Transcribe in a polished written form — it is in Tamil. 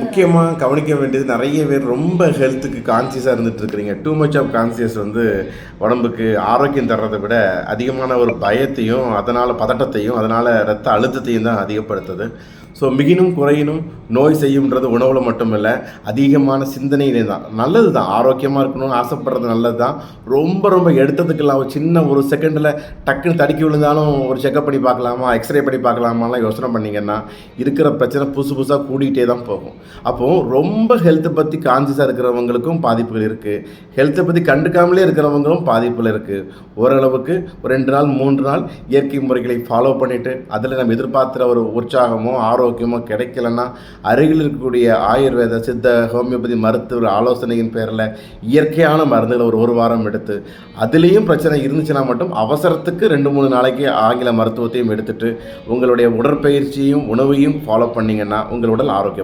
முக்கியமாக கவனிக்க வேண்டியது நிறைய பேர் ரொம்ப ஹெல்த்துக்கு கான்சியஸாக இருந்துட்டு இருக்கிறீங்க. டூ மச் ஆஃப் கான்சியஸ் உடம்புக்கு ஆரோக்கியம் தர்றதை விட அதிகமான ஒரு பயத்தையும், அதனால் பதட்டத்தையும், அதனால் ரத்த அழுத்தத்தையும் தான் அதிகப்படுத்துது. ஸோ மிகினும் குறையினும் நோய் செய்யும்ன்றது உணவில் மட்டும் இல்லை, அதிகமான சிந்தனையிலே தான். நல்லது தான், ஆரோக்கியமாக இருக்கணும்னு ஆசைப்படுறது நல்லது தான். ரொம்ப ரொம்ப எடுத்ததுக்கெல்லாம் ஒரு சின்ன ஒரு செகண்டில் டக்குன்னு தடுக்கி விழுந்தாலும் ஒரு செக்கப் பண்ணி பார்க்கலாமா, எக்ஸ்ரே பண்ணி பார்க்கலாமாலாம் யோசனை பண்ணிங்கன்னா இருக்கிற பிரச்சனை புதுசாக கூடிகிட்டே தான் போகும். அப்போது ரொம்ப ஹெல்த்தை பற்றி கான்சியஸாக இருக்கிறவங்களுக்கும் பாதிப்புகள் இருக்குது, ஹெல்த்தை பற்றி கண்டுக்காமலே இருக்கிறவங்களும் பாதிப்புகள் இருக்குது. ஓரளவுக்கு ஒரு 2 நாள் 3 நாள் இயற்கை முறைகளை ஃபாலோ பண்ணிவிட்டு அதில் நம்ம எதிர்பார்க்குற ஒரு உற்சாகமோ ஆரோக்கியமோ கிடைக்கலன்னா அருகில் இருக்கக்கூடிய ஆயுர்வேத, சித்த, ஹோமியோபதி மருத்துவர் ஆலோசனையின் பேரில் இயற்கையான மருந்துகளை ஒரு வாரம் எடுத்து, அதுலேயும் பிரச்சனை இருந்துச்சுன்னா மட்டும் அவசரத்துக்கு 2-3 நாளைக்கு ஆங்கில மருத்துவத்தையும் எடுத்துகிட்டு உங்களுடைய உடற்பயிற்சியும் உணவையும் ஃபாலோ பண்ணிங்கன்னா உங்கள் உடல் ஆரோக்கியம்.